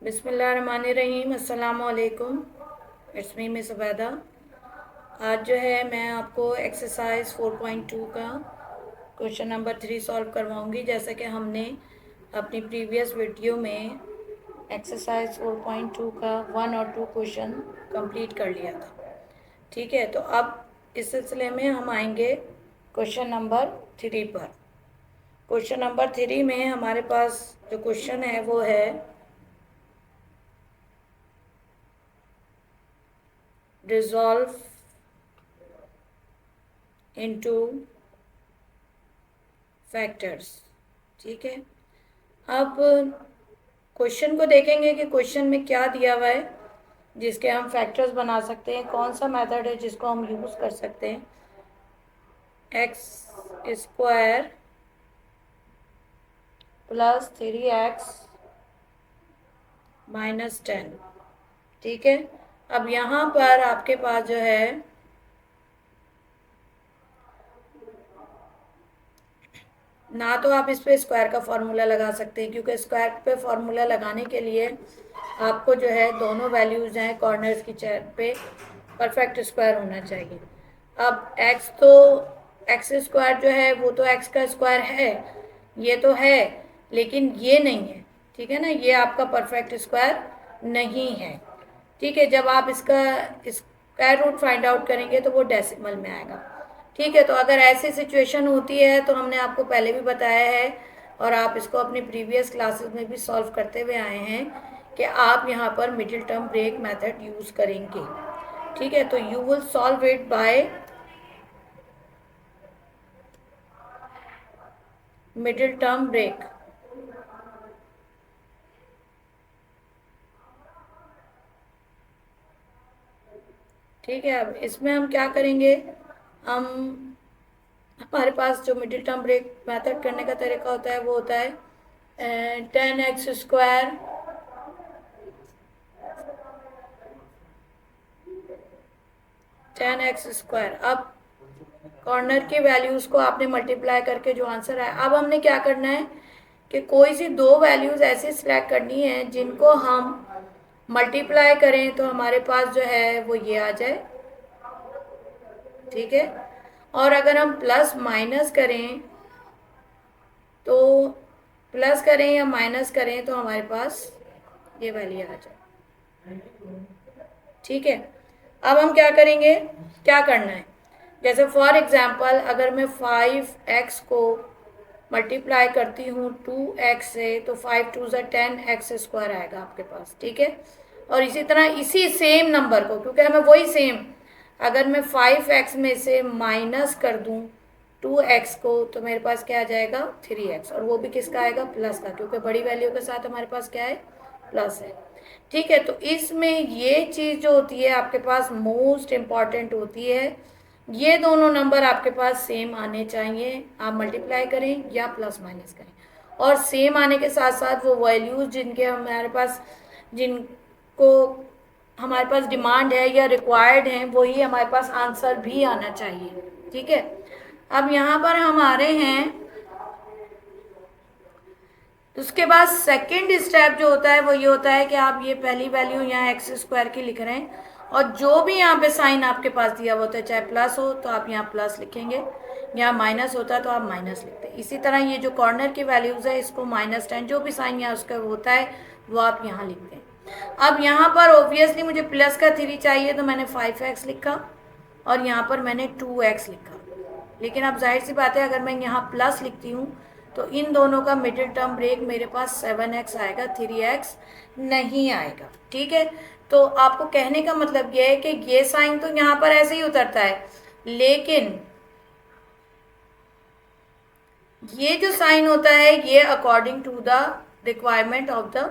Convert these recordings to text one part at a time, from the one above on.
बिस्मिल्लाहिर्रहमानिर्रहीम। अस्सलाम वालेकुम। It's me miss Ubaida. आज जो है मैं आपको एक्सरसाइज 4.2 का क्वेश्चन नंबर 3 सॉल्व करवाऊंगी। जैसे कि हमने अपनी प्रीवियस वीडियो में एक्सरसाइज 4.2 का 1 और 2 क्वेश्चन कंप्लीट कर लिया था। ठीक है, तो अब इस सिलसिले में हम आएंगे क्वेश्चन नंबर 3 पर। क्वेश्चन नंबर 3 में हमारे पास जो क्वेश्चन है वो है resolve into factors। ठीक है, अब क्वेश्चन को देखेंगे कि क्वेश्चन में क्या दिया हुआ है जिसके हम फैक्टर्स बना सकते हैं। कौन सा मेथड है जिसको हम यूज़ कर सकते हैं। X square plus 3x minus 10। ठीक है, अब यहाँ पर आपके पास जो है ना तो आप इस पे स्क्वायर का फॉर्मूला लगा सकते हैं, क्योंकि स्क्वायर पे फॉर्मूला लगाने के लिए आपको जो है दोनों वैल्यूज़ हैं कॉर्नर्स की चेयर पे परफेक्ट स्क्वायर होना चाहिए। अब एक्स तो एक्स स्क्वायर जो है वो तो एक्स का स्क्वायर है, ये तो है, लेकिन ये नहीं है। ठीक है ना, ये आपका परफेक्ट स्क्वायर नहीं है। ठीक है, जब आप इसका स्क्वायर रूट फाइंड आउट करेंगे तो वो डेसिमल में आएगा। ठीक है, तो अगर ऐसी सिचुएशन होती है तो हमने आपको पहले भी बताया है और आप इसको अपनी प्रीवियस क्लासेस में भी सॉल्व करते हुए आए हैं कि आप यहाँ पर middle term break method use करेंगे। ठीक है, तो you will solve it by middle term break. ठीक है, अब इसमें हम क्या करेंगे, हम हमारे पास जो मिडिल टर्म ब्रेक मेथड करने का तरीका होता है वो होता है 10x स्क्वायर अब कॉर्नर की वैल्यूज़ को आपने मल्टीप्लाई करके जो आंसर आया, अब हमने क्या करना है कि कोई सी दो वैल्यूज़ ऐसी सिलेक्ट करनी है जिनको हम मल्टीप्लाई करें तो हमारे पास जो है वो ये आ जाए। ठीक है, और अगर हम प्लस माइनस करें तो प्लस करें या माइनस करें तो हमारे पास ये वैल्यू आ जाए। ठीक है, अब हम क्या करेंगे, क्या करना है, जैसे फॉर एग्जांपल अगर मैं 5x को मल्टीप्लाई करती हूँ 2x से तो 5 2 ज़ा 10x स्क्वायर आएगा आपके पास। ठीक है, और इसी तरह इसी सेम नंबर को, क्योंकि हमें वही सेम, अगर मैं 5x में से माइनस कर दूँ 2x को तो मेरे पास क्या आ जाएगा 3x, और वो भी किसका आएगा, प्लस का, क्योंकि बड़ी वैल्यू के साथ हमारे पास क्या है, प्लस है। ठीक है, तो इसमें ये चीज़ जो होती है आपके पास मोस्ट इम्पॉर्टेंट होती है, ये दोनों नंबर आपके पास सेम आने चाहिए। आप मल्टीप्लाई करें या प्लस माइनस करें, और सेम आने के साथ साथ वो वैल्यूज़ जिनके हमारे पास, जिनको हमारे पास डिमांड है या रिक्वायर्ड हैं, वही हमारे पास आंसर भी आना चाहिए। ठीक है, अब यहाँ पर हम आ रहे हैं, उसके बाद सेकंड स्टेप जो होता है वो ये होता है कि आप ये पहली वैल्यू यहाँ एक्स स्क्वायर की लिख रहे हैं, और जो भी यहाँ पे साइन आपके पास दिया हुआ होता है, चाहे प्लस हो तो आप यहाँ प्लस लिखेंगे, यहाँ माइनस होता है तो आप माइनस लिखते हैं। इसी तरह ये जो कॉर्नर की वैल्यूज़ है इसको -10, जो भी साइन यहाँ उसका होता है वो आप यहाँ लिखते हैं। अब यहाँ पर ऑब्वियसली मुझे प्लस का 3 चाहिए तो मैंने 5x लिखा, और यहाँ पर मैंने 2x लिखा। लेकिन अब जाहिर सी बात है अगर मैं यहाँ प्लस लिखती हूँ तो इन दोनों का मिडिल टर्म ब्रेक मेरे पास 7x आएगा, 3x नहीं आएगा। ठीक है, तो आपको कहने का मतलब ये है कि ये साइन तो यहाँ पर ऐसे ही उतरता है, लेकिन ये जो साइन होता है ये according to the requirement of the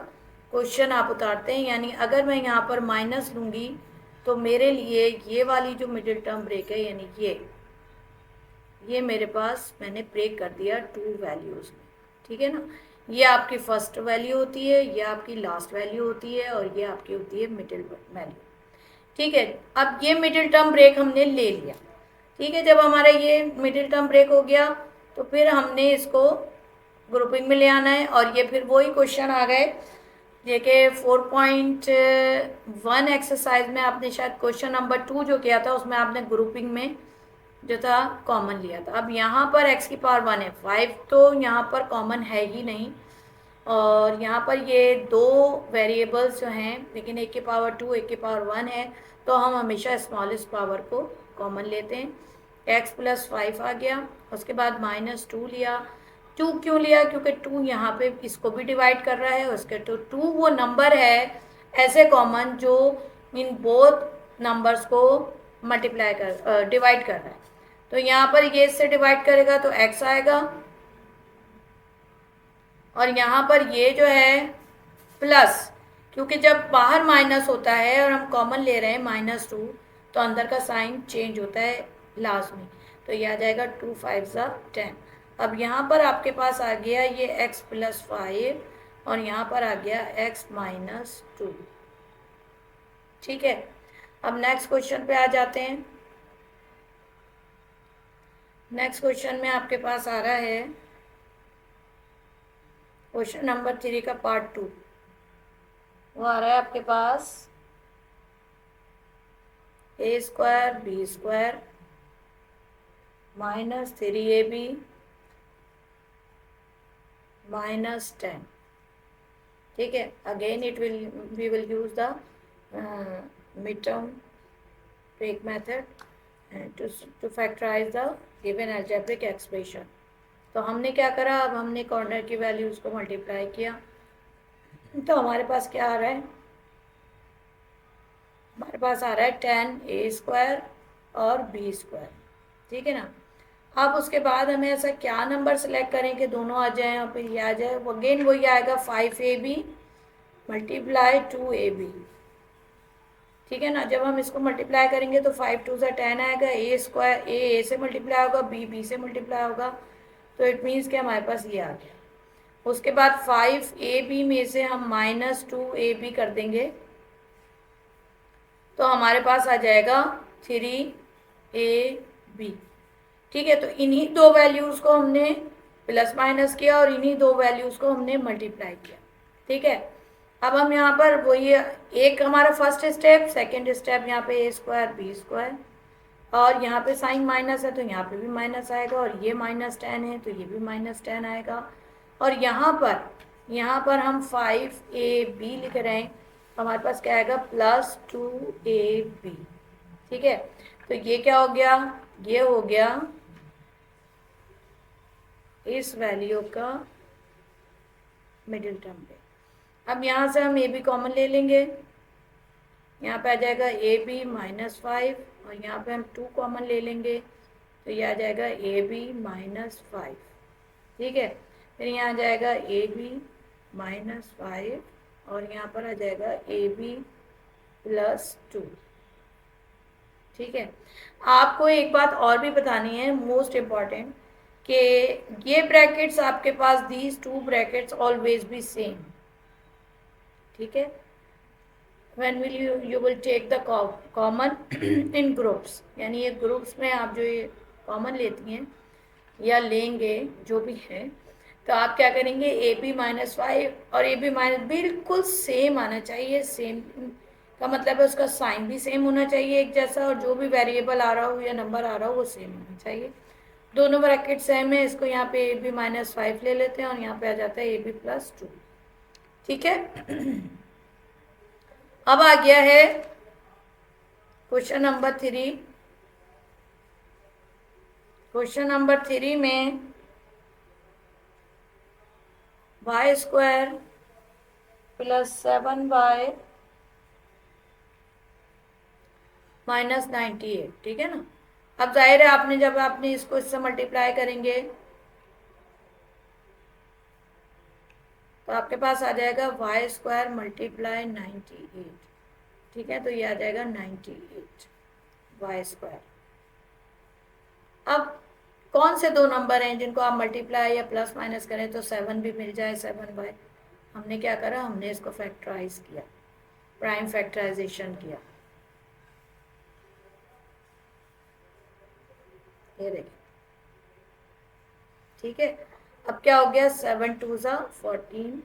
question आप उतारते हैं। यानी अगर मैं यहाँ पर माइनस लूँगी तो मेरे लिए ये वाली जो मिडिल टर्म ब्रेक है, यानी ये मेरे पास मैंने ब्रेक कर दिया 2 वैल्यूज़ में। ठीक है ना, ये आपकी फर्स्ट वैल्यू होती है, ये आपकी लास्ट वैल्यू होती है, और ये आपकी होती है मिडिल वैल्यू। ठीक है, अब ये मिडिल टर्म ब्रेक हमने ले लिया। ठीक है, जब हमारा ये मिडिल टर्म ब्रेक हो गया तो फिर हमने इसको ग्रुपिंग में ले आना है, और ये फिर वही क्वेश्चन आ गए देखिए 4.1 एक्सरसाइज में आपने शायद क्वेश्चन नंबर 2 जो किया था उसमें आपने ग्रुपिंग में जो था कॉमन लिया था। अब यहाँ पर x की पावर 1 है, 5 तो यहाँ पर कॉमन है ही नहीं, और यहाँ पर ये दो वेरिएबल्स जो हैं, लेकिन एक की पावर 2 एक की पावर 1 है, तो हम हमेशा स्मॉलेस्ट पावर को कॉमन लेते हैं। x प्लस 5 आ गया, उसके बाद -2 लिया। 2 क्यों लिया? क्योंकि 2 यहाँ पे इसको भी डिवाइड कर रहा है, उसके तो 2 वो नंबर है ऐसे कॉमन जो इन बोथ नंबर्स को मल्टीप्लाई कर डिवाइड कर रहा है। तो यहाँ पर ये इससे डिवाइड करेगा तो x आएगा, और यहाँ पर ये जो है प्लस, क्योंकि जब बाहर माइनस होता है और हम कॉमन ले रहे हैं -2, तो अंदर का साइन चेंज होता है लास्ट में, तो ये आ जाएगा 2 5 ज़ा 10। अब यहाँ पर आपके पास आ गया ये x प्लस 5, और यहाँ पर आ गया x -2। ठीक है, अब नेक्स्ट क्वेश्चन पे आ जाते हैं। नेक्स्ट क्वेश्चन में आपके पास आ रहा है क्वेश्चन नंबर 3 का पार्ट 2। वो आ रहा है आपके पास a² b² -3ab -10। ठीक है, again we will use the mid term trick method to factorise the given algebraic expression. तो हमने क्या करा, अब हमने कॉर्नर की वैल्यूज को मल्टीप्लाई किया, तो हमारे पास क्या आ रहा है, हमारे पास आ रहा है 10a² और b²। ठीक है ना। अब उसके बाद हमें ऐसा क्या नंबर सेलेक्ट करें कि दोनों आ जाएं और फिर ये आ जाए, वो अगेन वही आएगा 5ab मल्टीप्लाई 2ab। ठीक है ना, जब हम इसको मल्टीप्लाई करेंगे तो 5 2 ज़ा 10 आएगा, a से मल्टीप्लाई होगा, b से मल्टीप्लाई होगा, तो इट मीन्स कि हमारे पास ये आ गया। उसके बाद 5ab में से हम -2ab कर देंगे, तो हमारे पास आ जाएगा 3ab। ठीक है, तो इन्हीं दो वैल्यूज़ को हमने प्लस माइनस किया और इन्हीं दो वैल्यूज़ को हमने मल्टीप्लाई किया। ठीक है, अब हम यहाँ पर वही एक हमारा फर्स्ट स्टेप, सेकंड स्टेप यहाँ पे a² b², और यहाँ पे साइन माइनस है तो यहाँ पे भी माइनस आएगा, और ये -10 है तो ये भी -10 आएगा, और यहाँ पर हम 5ab लिख रहे हैं, हमारे पास क्या आएगा +2ab। ठीक है, तो ये क्या हो गया, ये हो गया इस वैल्यू का मिडिल टर्म पे। अब यहाँ से हम ए बी कॉमन ले लेंगे, यहाँ पे आ जाएगा ab -5, और यहाँ पे हम 2 कॉमन ले लेंगे, तो ये आ जाएगा ab -5। ठीक है, फिर यहाँ आ जाएगा ab -5, और यहाँ पर आ जाएगा ab +2। ठीक है, आपको एक बात और भी बतानी है, मोस्ट इम्पॉर्टेंट, कि ये ब्रैकेट्स आपके पास, these 2 brackets always be same. ठीक है, when will you will take the common in groups, यानी ये ग्रुप्स में आप जो ये कॉमन लेती हैं या लेंगे जो भी है, तो आप क्या करेंगे, ab -5 और ab माइनस बिल्कुल सेम आना चाहिए। सेम का मतलब है उसका साइन भी सेम होना चाहिए एक जैसा, और जो भी वेरिएबल आ रहा हो या नंबर आ रहा हो वो सेम होना चाहिए। दोनों ब्रैकेट सेम है, इसको यहाँ पे ab -5 ले लेते हैं और यहाँ पे आ जाता है ab +2। ठीक है, अब आ गया है क्वेश्चन नंबर 3। क्वेश्चन नंबर 3 में y² +7y -98। ठीक है ना। अब जाहिर है आपने जब आपने इसको इससे मल्टीप्लाई करेंगे तो आपके पास आ जाएगा y² × 98। ठीक है, तो ये आ जाएगा 98 y²। अब कौन से दो नंबर हैं जिनको आप मल्टीप्लाई या प्लस माइनस करें तो 7 भी मिल जाए, 7y। हमने क्या करा, हमने इसको फैक्टराइज किया, प्राइम फैक्टराइजेशन किया। ये देखिए, ठीक है। अब क्या हो गया, 7 2 ज़ा 14,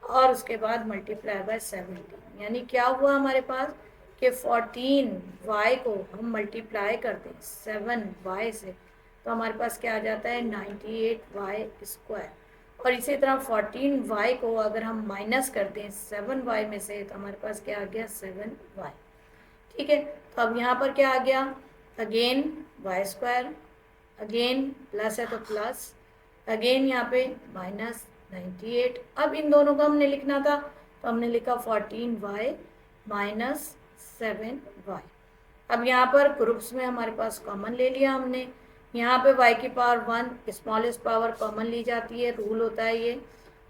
और उसके बाद मल्टीप्लाई बाय 17। यानी क्या हुआ हमारे पास कि 14y को हम मल्टीप्लाई करते हैं 7y से, तो हमारे पास क्या आ जाता है 98y²। और इसी तरह 14y को अगर हम माइनस करते हैं 7y में से, तो हमारे पास क्या आ गया 7y। ठीक है, तो अब यहाँ पर क्या आ गया, अगेन y², अगेन प्लस है तो प्लस, अगेन यहाँ पे -98। अब इन दोनों को हमने लिखना था, तो हमने लिखा 14y माइनस 7y। अब यहाँ पर ग्रुप्स में हमारे पास कॉमन ले लिया हमने, यहाँ पे y की पावर 1 स्मॉलेस्ट पावर कॉमन ली जाती है, रूल होता है ये।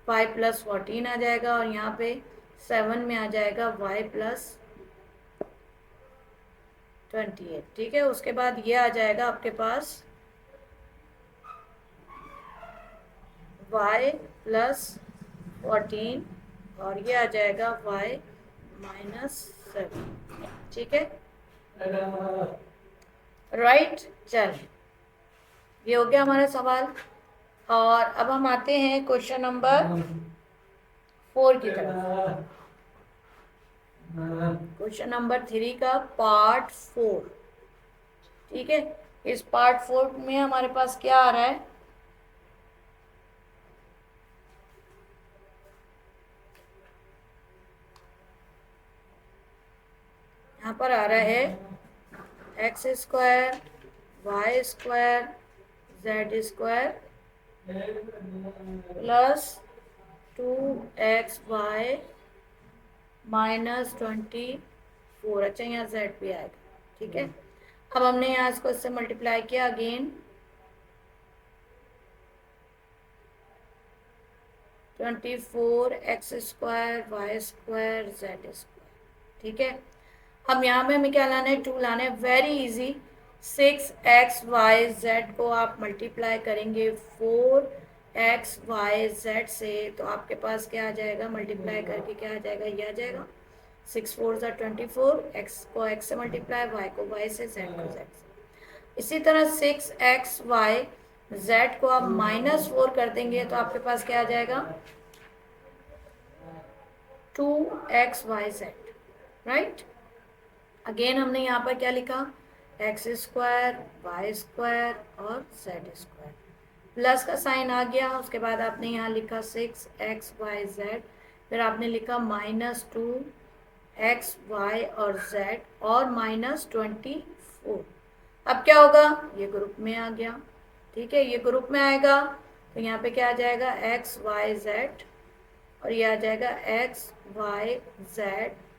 y + 14 आ जाएगा और यहाँ पे 7 में आ जाएगा y + 28। ठीक है, उसके बाद ये आ जाएगा आपके पास y + 14 और ये आ जाएगा y - 7। ठीक है, राइट। चल, ये हो गया हमारा सवाल। और अब हम आते हैं क्वेश्चन नंबर 4 की तरफ। क्वेश्चन नंबर 3 का पार्ट 4। ठीक है, इस पार्ट 4 में हमारे पास क्या आ रहा है, यहाँ पर आ रहा है x² y² z² plus 2xy - 24। अच्छा, यहाँ z भी आएगा। ठीक है, अब हमने यहाँ इसको इससे मल्टीप्लाई किया, अगेन 24x² y² z²। ठीक है, अब यहाँ पे हमें क्या लाना है, 2 लाना है। वेरी इजी, 6xyz को आप मल्टीप्लाई करेंगे 4xyz से, तो आपके पास क्या आ जाएगा, मल्टीप्लाई करके क्या आ जाएगा, ये आ जाएगा 6 4 = 24। x को x से मल्टीप्लाई, y को y से, z को z से। इसी तरह 6xyz को आप -4 कर देंगे, तो आपके पास क्या आ जाएगा 2xyz। राइट, अगेन हमने यहाँ पर क्या लिखा, x² y² और z²। प्लस का साइन आ गया, उसके बाद आपने यहाँ लिखा 6xyz, फिर आपने लिखा -2xy और z और -24। अब क्या होगा, ये ग्रुप में आ गया। ठीक है, ये ग्रुप में आएगा तो यहाँ पे क्या आ जाएगा xyz और ये आ जाएगा xyz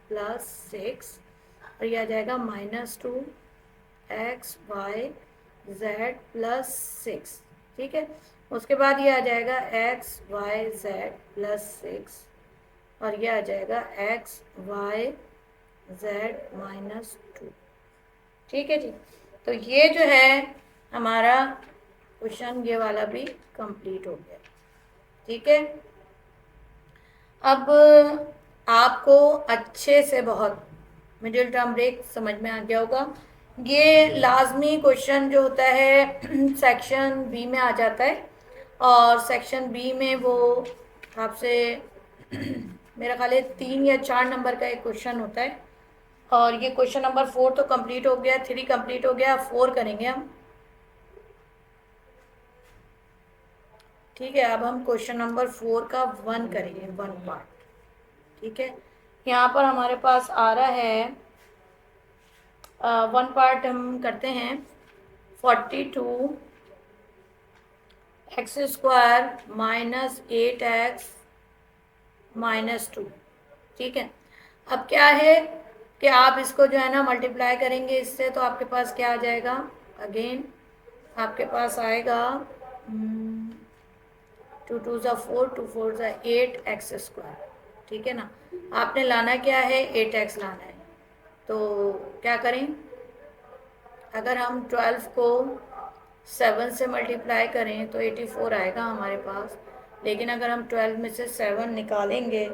+ 6 और ये आ जाएगा -2xyz + 6। ठीक है, उसके बाद ये आ जाएगा xyz + 6 और ये आ जाएगा xyz -2। ठीक है जी, तो ये जो है हमारा क्वेश्चन, ये वाला भी कंप्लीट हो गया। ठीक है, अब आपको अच्छे से बहुत मिडिल टर्म ब्रेक समझ में आ गया होगा। ये लाजमी क्वेश्चन जो होता है सेक्शन बी में आ जाता है, और सेक्शन बी में वो आपसे मेरा ख्याल है 3 या 4 नंबर का एक क्वेश्चन होता है। और ये क्वेश्चन नंबर 4 तो कंप्लीट हो गया, 3 कंप्लीट हो गया, 4 करेंगे हम। ठीक है, अब हम क्वेश्चन नंबर 4 का 1 करेंगे, 1 पार्ट। ठीक है, यहाँ पर हमारे पास आ रहा है 1 पार्ट हम करते हैं 42 x² -8x -2। ठीक है, अब क्या है कि आप इसको जो है ना मल्टीप्लाई करेंगे इससे, तो आपके पास क्या आ जाएगा, अगेन आपके पास आएगा 2 2 = 4 2 4 = 8x²। ठीक है ना, आपने लाना क्या है, 8x लाना है। तो क्या करें, अगर हम 12 को 7 से मल्टीप्लाई करें तो 84 आएगा हमारे पास, लेकिन अगर हम 12 में से 7 निकालेंगे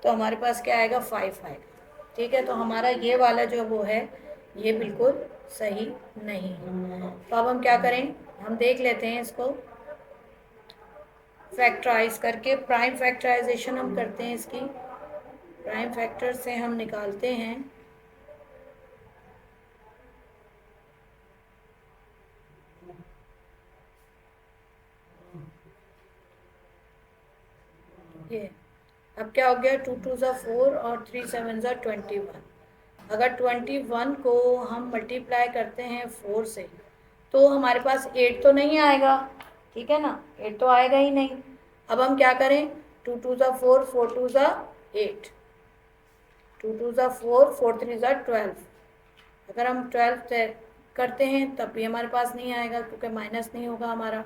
तो हमारे पास क्या आएगा, 5 आएगा। ठीक है, तो हमारा ये वाला जो वो है ये बिल्कुल सही नहीं है। तो अब हम क्या करें, हम देख लेते हैं इसको। फैक्टराइज करके प्राइम फैक्टराइजेशन हम करते हैं इसकी, प्राइम फैक्टर से हम निकालते हैं ये। अब क्या हो गया, 2 2 ज़ा 4 और 3 7 ज़ा 21। अगर 21 को हम मल्टीप्लाई करते हैं 4 से तो हमारे पास 8 तो नहीं आएगा, ठीक है ना, 8 तो आएगा ही नहीं। अब हम क्या करें, 2 2 ज़ा 4, 4 2 ज़ा 8, 2 2 ज़ा 4, 4 3 ज़ा 12। अगर हम 12 करते हैं तब भी हमारे पास नहीं आएगा क्योंकि माइनस नहीं होगा हमारा।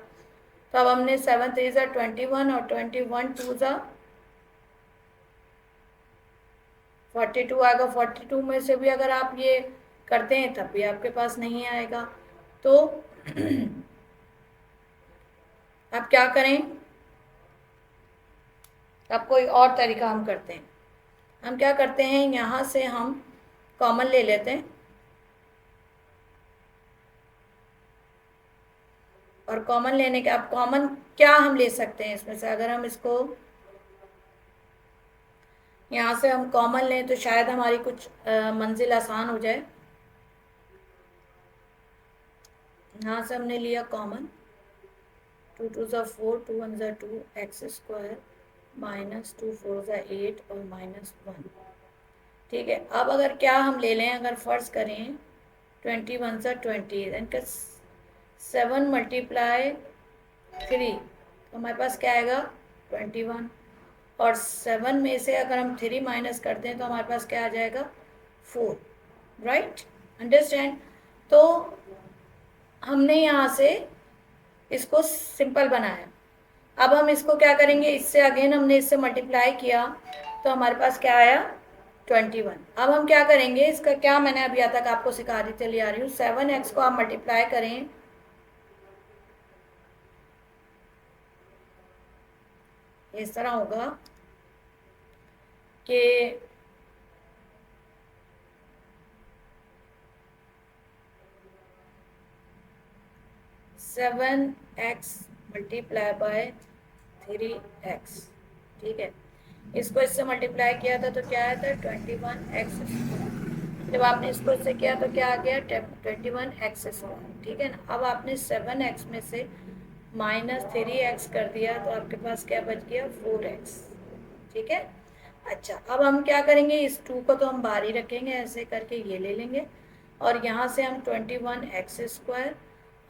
तो अब हमने 7 3 ज़ा 21 और 21 2 ज़ा 42 आएगा। 42 में से भी अगर आप ये करते हैं तब भी आपके पास नहीं आएगा। तो अब क्या करें, अब कोई और तरीका हम करते हैं। हम क्या करते हैं, यहाँ से हम कॉमन ले लेते हैं और कॉमन लेने के, अब कॉमन क्या हम ले सकते हैं इसमें से, अगर हम इसको यहाँ से हम कॉमन लें तो शायद हमारी कुछ मंजिल आसान हो जाए। यहाँ से हमने लिया कॉमन, 2 2 ज़ा 4, 2 1 ज़ा 2, एक्स स्क्वायर माइनस 2 4 ज़ा 8 और -1। ठीक है, अब अगर क्या हम ले लें, अगर फर्ज करें 21 ज़ा 20, इनका 7 मल्टीप्लाई 3, तो हमारे पास क्या आएगा 21। और 7 में से अगर हम 3 माइनस करते हैं तो हमारे पास क्या आ जाएगा 4। Right, understand. तो हमने यहाँ से इसको सिंपल बनाया। अब हम इसको क्या करेंगे, इससे अगेन हमने इससे मल्टीप्लाई किया तो हमारे पास क्या आया 21। अब हम क्या करेंगे, इसका क्या मैंने अभी तक आपको सिखा दी चली आ रही हूँ, 7x को आप मल्टीप्लाई करें इस तरह होगा कि 7x मल्टीप्लाई बाय 3x। ठीक है, इसको इससे मल्टीप्लाई किया था तो क्या आया था 21x। जब आपने इसको इससे किया तो क्या आ गया 21x²। ठीक है ना, अब आपने 7x में से -3x कर दिया तो आपके पास क्या बच गया 4x। ठीक है, अच्छा अब हम क्या करेंगे, इस 2 को तो हम बाहर ही रखेंगे, ऐसे करके ये ले लेंगे और यहाँ से हम 21x²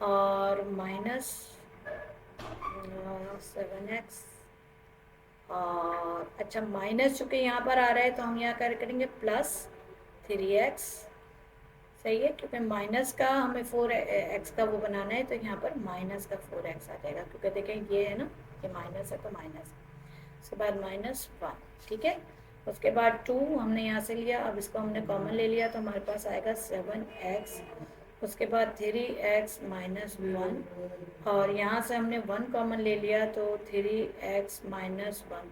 और -7x और अच्छा माइनस चूँकि यहाँ पर आ रहा है तो हम यहाँ कर करेंगे +3x। सही है, क्योंकि माइनस का हमें 4x का वो बनाना है तो यहाँ पर माइनस का 4x आ जाएगा, क्योंकि देखें ये है ना, ये माइनस है तो माइनस, उसके बाद -1। ठीक है, उसके बाद 2 हमने यहाँ से लिया, अब इसको हमने कॉमन ले लिया तो हमारे पास आएगा 7x, उसके बाद 3x -1 और यहाँ से हमने 1 कॉमन ले लिया तो 3x -1।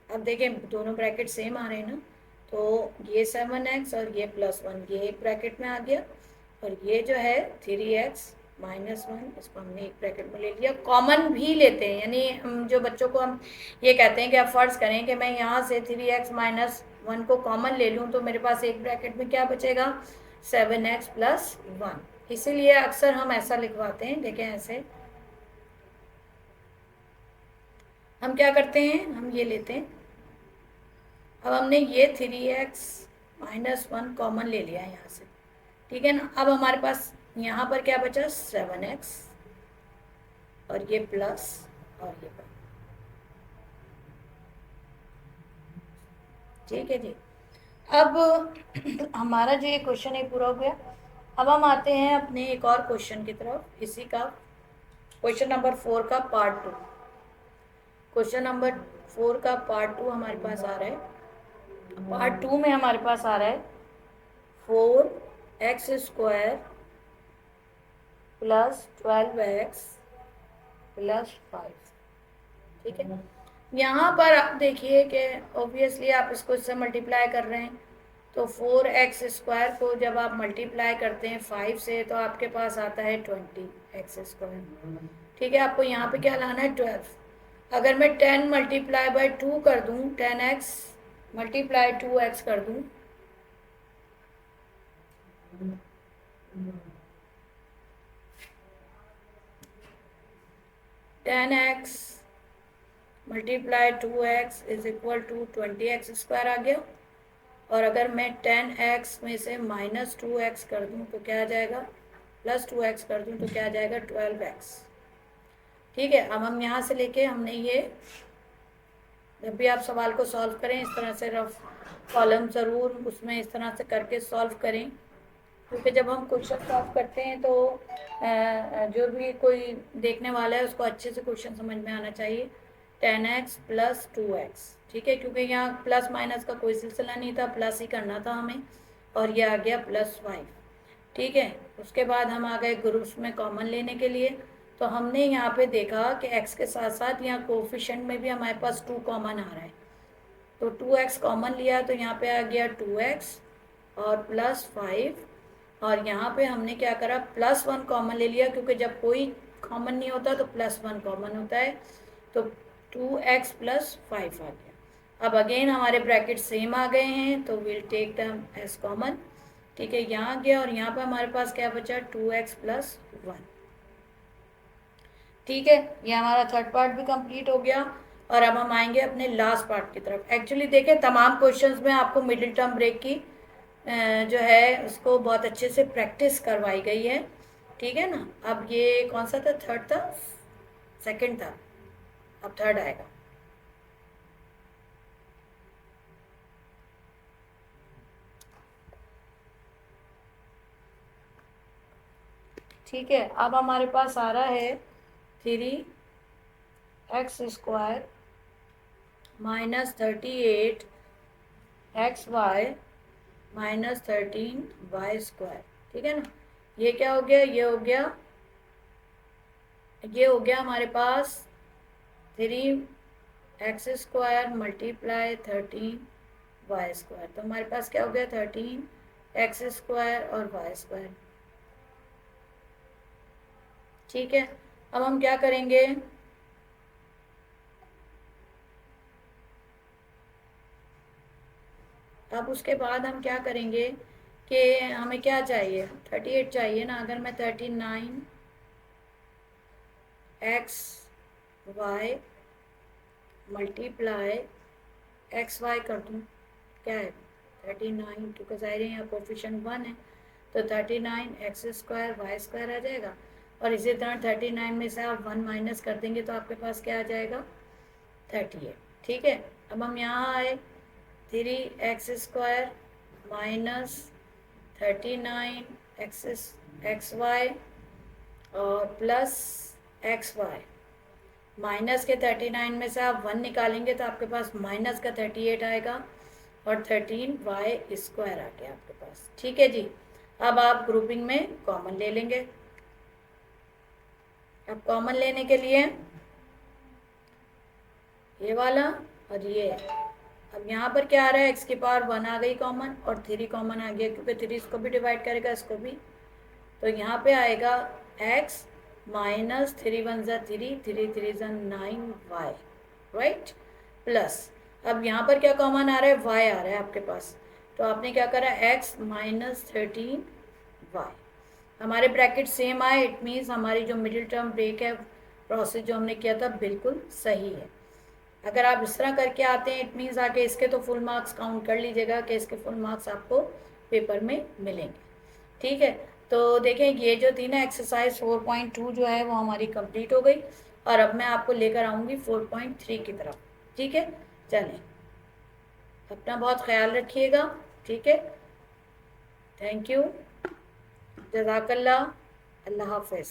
अब देखें दोनों ब्रैकेट सेम आ रहे हैं ना, तो ये 7x और ये +1 ये एक ब्रैकेट में आ गया और ये जो है 3x -1 इसको हमने एक ब्रैकेट में ले लिया। कॉमन भी लेते हैं, यानी हम जो बच्चों को हम ये कहते हैं कि आप फर्ज करें कि मैं यहाँ से 3x -1 को कॉमन ले लूँ तो मेरे पास एक ब्रैकेट में क्या बचेगा 7x +1। इसीलिए अक्सर हम ऐसा लिखवाते हैं। देखें ऐसे हम क्या करते हैं, हम ये लेते हैं, अब हमने ये 3x -1 कॉमन ले लिया यहाँ से। ठीक है ना, अब हमारे पास यहाँ पर क्या बचा 7x और ये प्लस और ये प्लस। ठीक है जी, अब हमारा जो ये क्वेश्चन है पूरा हो गया। अब हम आते हैं अपने एक और क्वेश्चन की तरफ, इसी का क्वेश्चन नंबर 4 का पार्ट 2। क्वेश्चन नंबर 4 का पार्ट 2 हमारे पास आ रहा है। पार्ट 2 में हमारे पास आ रहा है 4x² + 12x + 5। ठीक है, यहाँ पर आप देखिए कि ऑब्वियसली आप इसको इससे मल्टीप्लाई कर रहे हैं तो 4x² को जब आप मल्टीप्लाई करते हैं 5 से तो आपके पास आता है 20x²। ठीक है, आपको यहाँ पे क्या लाना है 12। अगर मैं 10 मल्टीप्लाई बाई 2 कर दूँ, 10x मल्टीप्लाई 2x कर दूँ, ten x multiply 2x is equal to 20x² आ गया। और अगर मैं 10x में से -2x कर दूं तो क्या आ जाएगा, +2x कर दूं तो क्या आ जाएगा 12x। ठीक है, अब हम यहाँ से लेके हमने ये, जब भी आप सवाल को सॉल्व करें इस तरह से रफ कॉलम ज़रूर उसमें इस तरह से करके सॉल्व करें, क्योंकि जब हम क्वेश्चन सॉल्व करते हैं तो जो भी कोई देखने वाला है उसको अच्छे से क्वेश्चन समझ में आना चाहिए। 10x + 2x, ठीक है, क्योंकि यहाँ प्लस माइनस का कोई सिलसिला नहीं था, प्लस ही करना था हमें, और ये आ गया +5। ठीक है, उसके बाद हम आ गए ग्रुप्स में कॉमन लेने के लिए। तो हमने यहाँ पे देखा कि x के साथ साथ यहाँ कोफिशिएंट में भी हमारे पास 2 कॉमन आ रहा है, तो 2x कॉमन लिया तो यहाँ पे आ गया 2x और +5। और यहाँ पे हमने क्या करा, +1 कॉमन ले लिया, क्योंकि जब कोई कॉमन नहीं होता तो +1 कॉमन होता है, तो 2x + 5 आ गया। अब अगेन हमारे ब्रैकेट सेम आ गए हैं तो will take them as common. ठीक है, यहाँ गया और यहाँ पे हमारे पास क्या बचा, 2x + 1। ठीक है, ये हमारा थर्ड पार्ट भी कंप्लीट हो गया। और अब हम आएंगे अपने लास्ट पार्ट की तरफ। एक्चुअली देखें, तमाम क्वेश्चंस में आपको मिडिल टर्म ब्रेक की जो है उसको बहुत अच्छे से प्रैक्टिस करवाई गई है। ठीक है ना, अब ये कौन सा था, थर्ड था, सेकंड था, अब थर्ड आएगा। ठीक है, अब हमारे पास आ रहा है 3x² -38 xy -13y²। ठीक है ना, ये क्या हो गया, ये हो गया, ये हो गया हमारे पास 3x² × 13y²। तो हमारे पास क्या हो गया, 13x² और y²। ठीक है, अब हम क्या करेंगे, अब उसके बाद हम क्या करेंगे कि हमें क्या चाहिए, 38 चाहिए ना। अगर मैं 39xy मल्टीप्लाई xy कर दूँ, क्या है 39, क्योंकि ज़ाहिर है यहाँ कोफिशिएंट 1 है, तो 39x² y² आ जाएगा। और इसी तरह 39 में से आप 1 माइनस कर देंगे तो आपके पास क्या आ जाएगा, 38। ठीक है, अब हम यहाँ आए, 3x² -39xy और +xy। माइनस के 39 में से आप 1 निकालेंगे तो आपके पास माइनस का 38 आएगा और 13y² आ गया आपके पास। ठीक है जी, अब आप ग्रुपिंग में कॉमन ले लेंगे। अब कॉमन लेने के लिए ये वाला और ये, अब यहाँ पर क्या आ रहा है, x⁻1 आ गई कॉमन और 3 कॉमन आ गया, क्योंकि 3 इसको भी डिवाइड करेगा, इसको भी। तो यहाँ पे आएगा x -3 × 1 = 3, 3 3 = 9y, राइट, प्लस, अब यहाँ पर क्या कॉमन आ रहा है, y आ रहा है आपके पास, तो आपने क्या करा, x -13y। हमारे ब्रैकेट सेम आए, इट मीन्स हमारी जो मिडिल टर्म ब्रेक है प्रोसेस जो हमने किया था बिल्कुल सही है। अगर आप इस तरह करके आते हैं इट मीन्स आके इसके तो फुल मार्क्स काउंट कर लीजिएगा कि इसके फुल मार्क्स आपको पेपर में मिलेंगे। ठीक है, तो देखें ये जो थी ना एक्सरसाइज 4.2 जो है वो हमारी कंप्लीट हो गई, और अब मैं आपको लेकर आऊँगी 4.3 की तरफ। ठीक है, चलें, अपना बहुत ख्याल रखिएगा। ठीक है, थैंक यू, जज़ाकल्लाह, अल्लाह हाफ़िज़।